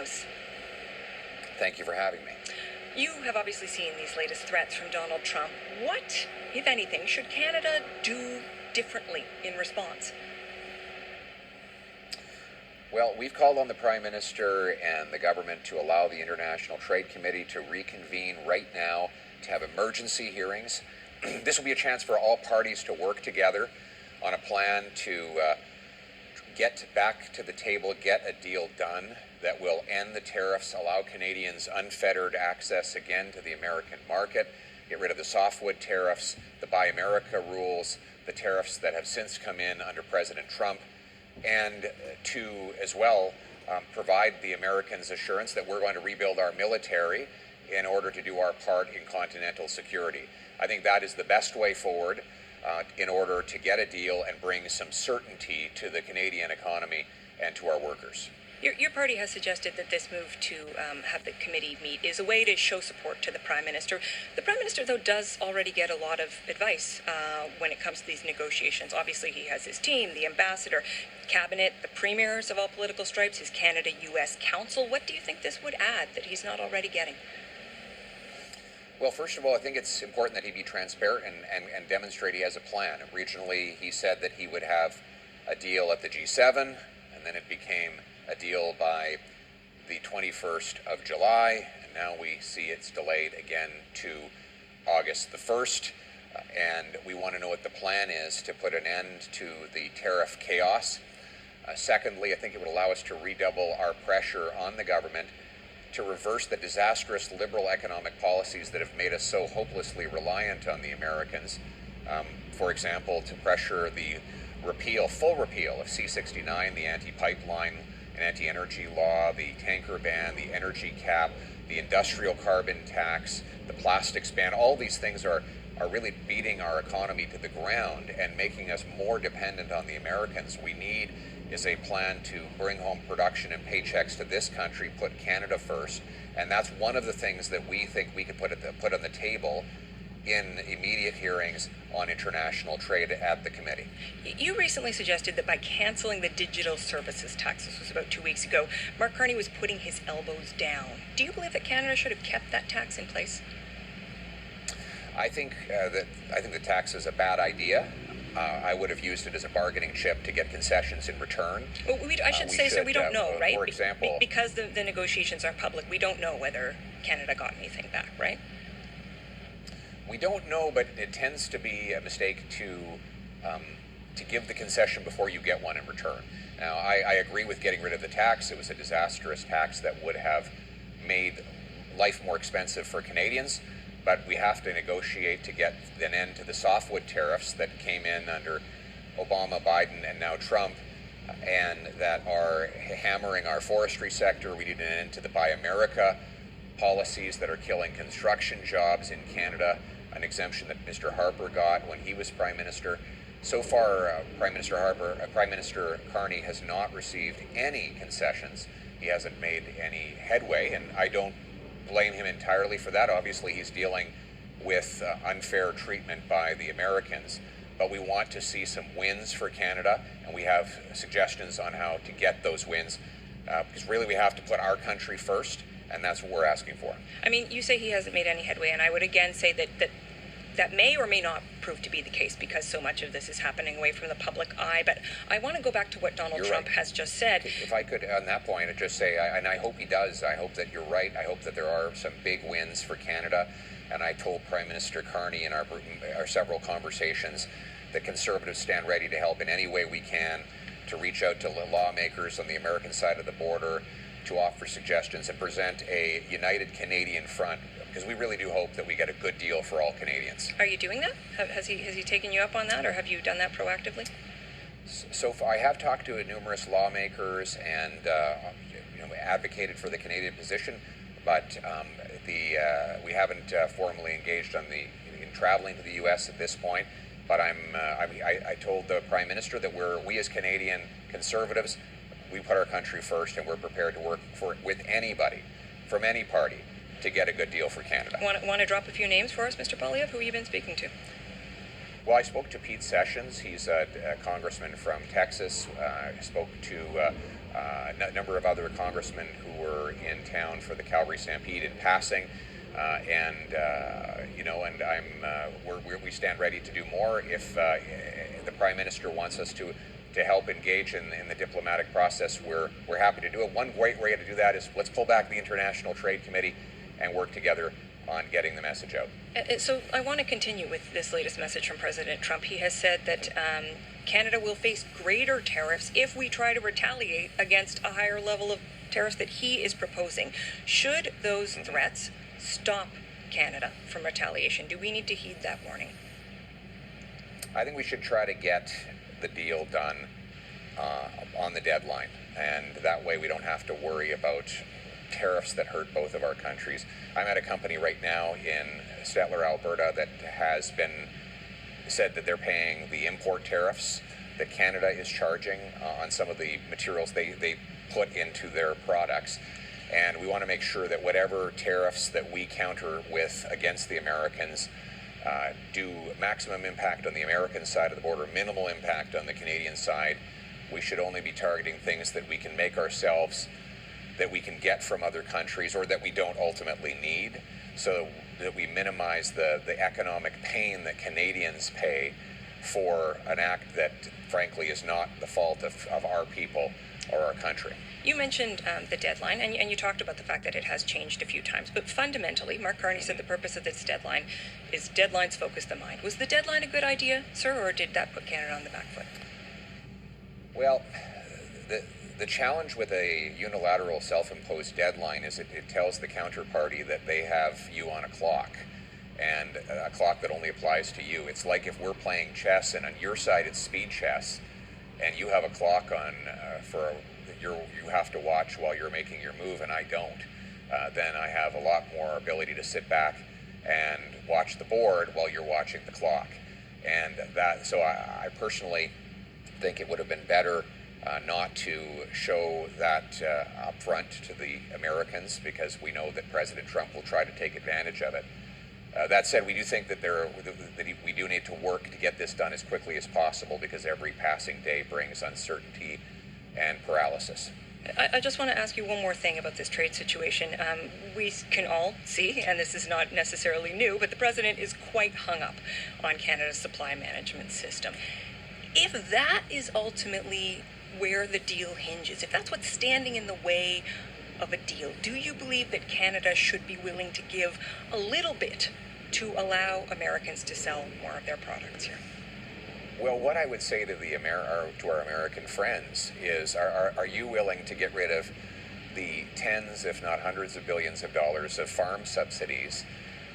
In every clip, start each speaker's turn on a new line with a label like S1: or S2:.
S1: House.
S2: Thank you for having me.
S1: You have obviously seen these latest threats from Donald Trump. What, if anything, should Canada do differently in response?
S2: Well, we've called on the Prime Minister and the government to allow the International Trade Committee to reconvene right now to have emergency hearings. This will be a chance for all parties to work together on a plan to get back to the table, get a deal done that will end the tariffs, allow Canadians unfettered access again to the American market, get rid of the softwood tariffs, the Buy America rules, the tariffs that have since come in under President Trump, and to, as well, provide the Americans assurance that we're going to rebuild our military in order to do our part in continental security. I think that is the best way forward in order to get a deal and bring some certainty to the Canadian economy and to our workers.
S1: Your party has suggested that this move to have the committee meet is a way to show support to the Prime Minister. The Prime Minister, though, does already get a lot of advice when it comes to these negotiations. Obviously, he has his team, the ambassador, cabinet, the premiers of all political stripes, his Canada-U.S. Council. What do you think this would add that he's not already getting?
S2: Well, first of all, I think it's important that he be transparent and demonstrate he has a plan. Originally, he said that he would have a deal at the G7, and then it became a deal by the 21st of July, and now we see it's delayed again to August the 1st, and we want to know what the plan is to put an end to the tariff chaos. Secondly, I think it would allow us to redouble our pressure on the government to reverse the disastrous liberal economic policies that have made us so hopelessly reliant on the Americans. For example, to pressure the full repeal of C-69, the anti-pipeline and anti-energy law, the tanker ban, the energy cap, the industrial carbon tax, the plastics ban. All these things are really beating our economy to the ground and making us more dependent on the Americans. We need is a plan to bring home production and paychecks to this country, put Canada first, and that's one of the things that we think we could put on the table in immediate hearings on international trade at the committee.
S1: You recently suggested that by cancelling the digital services tax, this was about 2 weeks ago, Mark Carney was putting his elbows down. Do you believe that Canada should have kept that tax in place?
S2: I think the tax is a bad idea. I would have used it as a bargaining chip to get concessions in return.
S1: Well, I should say, so we don't know, right?
S2: For example,
S1: because the negotiations are public, we don't know whether Canada got anything back, right?
S2: We don't know, but it tends to be a mistake to give the concession before you get one in return. Now, I agree with getting rid of the tax. It was a disastrous tax that would have made life more expensive for Canadians, but we have to negotiate to get an end to the softwood tariffs that came in under Obama, Biden, and now Trump, and that are hammering our forestry sector. We need an end to the Buy America policies that are killing construction jobs in Canada, an exemption that Mr. Harper got when he was Prime Minister. So far, Prime Minister Carney has not received any concessions. He hasn't made any headway, and I don't blame him entirely for that. Obviously, he's dealing with unfair treatment by the Americans, but we want to see some wins for Canada, and we have suggestions on how to get those wins, because really we have to put our country first, and that's what we're asking for.
S1: I mean, you say he hasn't made any headway, and I would again say that may or may not prove to be the case because so much of this is happening away from the public eye. But I want to go back to what Donald Trump has just said.
S2: If I could, on that point, just say, and I hope he does, I hope that you're right. I hope that there are some big wins for Canada. And I told Prime Minister Carney in our several conversations that Conservatives stand ready to help in any way we can to reach out to lawmakers on the American side of the border, to offer suggestions and present a united Canadian front, because we really do hope that we get a good deal for all Canadians.
S1: Are you doing that? Has he taken you up on that, or have you done that proactively?
S2: So far, I have talked to numerous lawmakers and advocated for the Canadian position, but we haven't formally engaged in traveling to the U.S. at this point. But I told the Prime Minister that we as Canadian Conservatives, we put our country first, and we're prepared to work with anybody from any party to get a good deal for Canada.
S1: Want to drop a few names for us, Mr. Poilievre? Who have you been speaking to?
S2: Well, I spoke to Pete Sessions. He's a congressman from Texas. I spoke to a number of other congressmen who were in town for the Calgary Stampede in passing. We stand ready to do more if the Prime Minister wants us to help engage in the diplomatic process. We're happy to do it. One great way to do that is let's pull back the International Trade Committee and work together on getting the message out.
S1: So I want to continue with this latest message from President Trump. He has said that Canada will face greater tariffs if we try to retaliate against a higher level of tariffs that he is proposing. Should those threats stop Canada from retaliation, do we need to heed that warning?
S2: I think we should try to get the deal done on the deadline, and that way we don't have to worry about tariffs that hurt both of our countries. I'm at a company right now in Stettler, Alberta, that has been said that they're paying the import tariffs that Canada is charging on some of the materials they put into their products. And we want to make sure that whatever tariffs that we counter with against the Americans do maximum impact on the American side of the border, minimal impact on the Canadian side. We should only be targeting things that we can make ourselves, that we can get from other countries, or that we don't ultimately need, so that we minimize the economic pain that Canadians pay for an act that, frankly, is not the fault of our people or our country.
S1: You mentioned the deadline, and you talked about the fact that it has changed a few times. But fundamentally, Mark Carney said the purpose of this deadline is deadlines focus the mind. Was the deadline a good idea, sir, or did that put Canada on the back foot?
S2: Well, the challenge with a unilateral self-imposed deadline is it tells the counterparty that they have you on a clock, and a clock that only applies to you. It's like if we're playing chess and on your side it's speed chess, and you have a clock on you have to watch while you're making your move, and I don't. Then I have a lot more ability to sit back and watch the board while you're watching the clock. And so I personally think it would have been better not to show that upfront to the Americans, because we know that President Trump will try to take advantage of it. That said, we do think that we do need to work to get this done as quickly as possible, because every passing day brings uncertainty and paralysis.
S1: I just want to ask you one more thing about this trade situation. We can all see, and this is not necessarily new, but the president is quite hung up on Canada's supply management system. If that is ultimately where the deal hinges, if that's what's standing in the way of a deal, do you believe that Canada should be willing to give a little bit to allow Americans to sell more of their products here?
S2: Well, what I would say to to our American friends is, are you willing to get rid of the tens, if not hundreds of billions of dollars of farm subsidies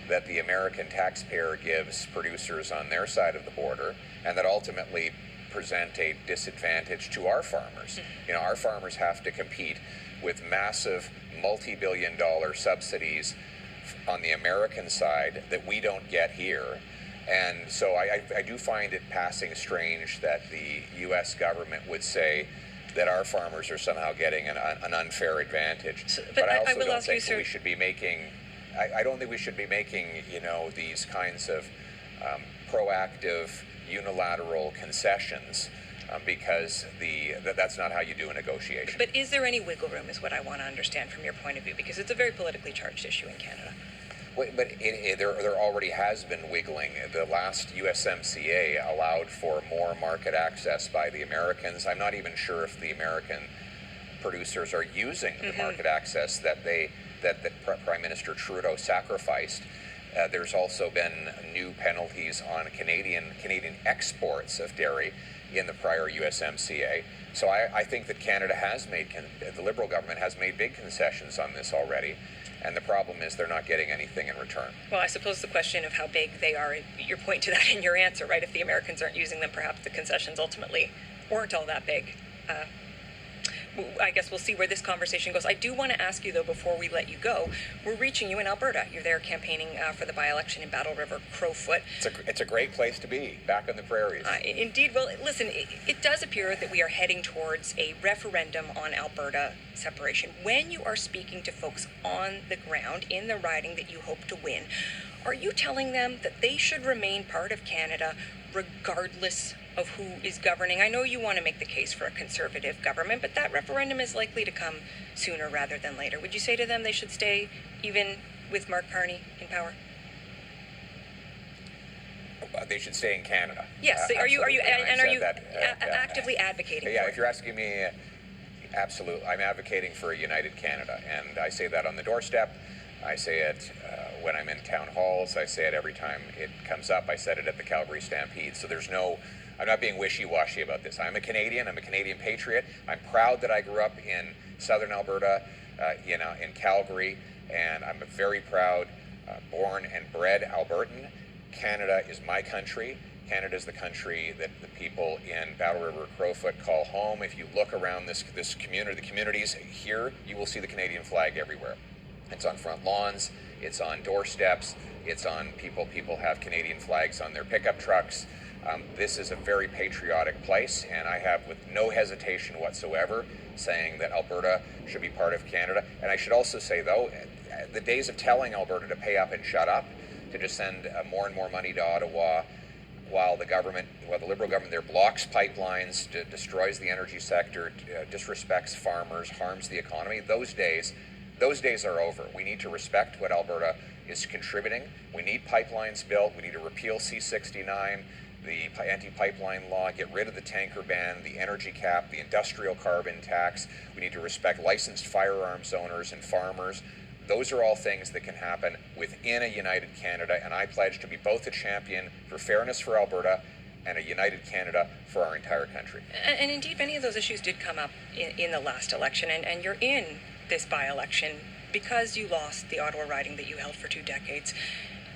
S2: that the American taxpayer gives producers on their side of the border, and that ultimately present a disadvantage to our farmers? You know, our farmers have to compete with massive multi-billion-dollar subsidies on the American side that we don't get here. And so I do find it passing strange that the U.S. government would say that our farmers are somehow getting an unfair advantage. But I also don't think we should be making. I don't think we should be making, these kinds of proactive, unilateral concessions, because that's not how you do a negotiation.
S1: But is there any wiggle room, is what I want to understand from your point of view, because it's a very politically charged issue in Canada.
S2: But there already has been wiggling. The last USMCA allowed for more market access by the Americans. I'm not even sure if the American producers are using the market access that Prime Minister Trudeau sacrificed. There's also been new penalties on Canadian exports of dairy in the prior USMCA. So I think that Canada the Liberal government has made big concessions on this already. And the problem is they're not getting anything in return.
S1: Well, I suppose the question of how big they are, your point to that in your answer, right? If the Americans aren't using them, perhaps the concessions ultimately weren't all that big. I guess we'll see where this conversation goes. I do want to ask you, though, before we let you go, we're reaching you in Alberta. You're there campaigning for the by-election in Battle River, Crowfoot.
S2: It's a great place to be, back on the prairies.
S1: Indeed. Well, listen, it does appear that we are heading towards a referendum on Alberta separation. When you are speaking to folks on the ground in the riding that you hope to win, Are you telling them that they should remain part of Canada regardless of who is governing? I know you want to make the case for a conservative government, but that referendum is likely to come sooner rather than later. Would you say to them they should stay even with Mark Carney in power?
S2: They should stay in Canada.
S1: Yes. Are you
S2: that,
S1: actively advocating
S2: yeah,
S1: for
S2: if you're asking me, absolutely. I'm advocating for a united Canada, and I say that on the doorstep. I say it when I'm in town halls. I say it every time it comes up. I said it at the Calgary Stampede. So I'm not being wishy-washy about this. I'm a Canadian. I'm a Canadian patriot. I'm proud that I grew up in southern Alberta, in Calgary, and I'm a very proud born and bred Albertan. Canada is my country. Canada is the country that the people in Battle River Crowfoot call home. If you look around this community, the communities here, you will see the Canadian flag everywhere. It's on front lawns, it's on doorsteps, it's on people have Canadian flags on their pickup trucks. This is a very patriotic place, and I have, with no hesitation whatsoever, saying that Alberta should be part of Canada. And I should also say, though, the days of telling Alberta to pay up and shut up, to just send more and more money to Ottawa, while the Liberal government there blocks pipelines, destroys the energy sector, disrespects farmers, harms the economy, those days are over. We need to respect what Alberta is contributing. We need pipelines built. We need to repeal C-69, the anti-pipeline law, get rid of the tanker ban, the energy cap, the industrial carbon tax. We need to respect licensed firearms owners and farmers. Those are all things that can happen within a united Canada, and I pledge to be both a champion for fairness for Alberta and a united Canada for our entire country.
S1: And indeed, many of those issues did come up in the last election, and you're in this by-election because you lost the Ottawa riding that you held for 2 decades.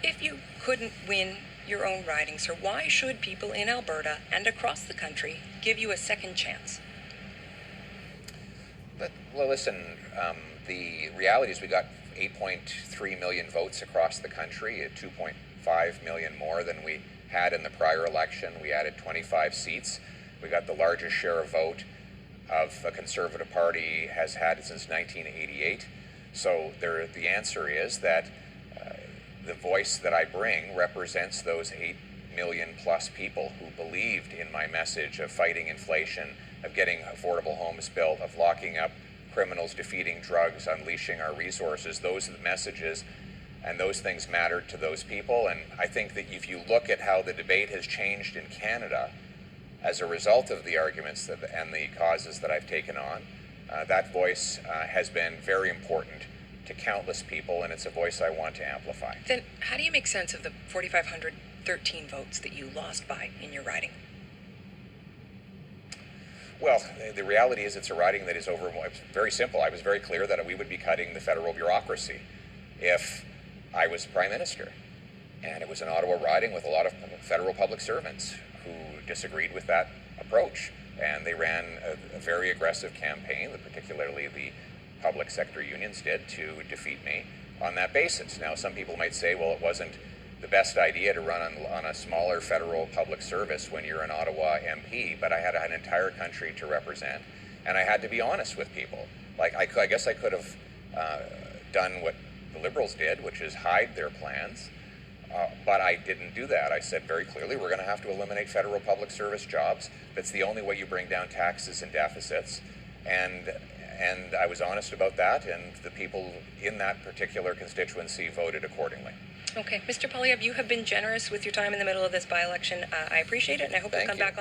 S1: If you couldn't win your own riding, sir, why should people in Alberta and across the country give you a second chance?
S2: Well, listen, the reality is we got 8.3 million votes across the country, 2.5 million more than we had in the prior election. We added 25 seats. We got the largest share of vote of a Conservative Party has had since 1988. So the answer is that the voice that I bring represents those 8 million plus people who believed in my message of fighting inflation, of getting affordable homes built, of locking up criminals, defeating drugs, unleashing our resources. Those are the messages, and those things mattered to those people. And I think that if you look at how the debate has changed in Canada as a result of the arguments and the causes that I've taken on, that voice has been very important to countless people, and it's a voice I want to amplify.
S1: Then how do you make sense of the 4,513 votes that you lost by in your riding?
S2: Well, the reality is it's a riding that is over. It's very simple. I was very clear that we would be cutting the federal bureaucracy if I was Prime Minister. And it was an Ottawa riding with a lot of federal public servants who disagreed with that approach. And they ran a very aggressive campaign, particularly the public sector unions did, to defeat me on that basis. Now, some people might say, well, it wasn't the best idea to run on a smaller federal public service when you're an Ottawa MP, but I had an entire country to represent, and I had to be honest with people. Like, I guess I could have done what the Liberals did, which is hide their plans, but I didn't do that. I said very clearly, we're going to have to eliminate federal public service jobs. That's the only way you bring down taxes and deficits, and I was honest about that, and the people in that particular constituency voted accordingly.
S1: Okay. Mr. Poilievre, you have been generous with your time in the middle of this by-election. I appreciate it, and I hope you'll come back on.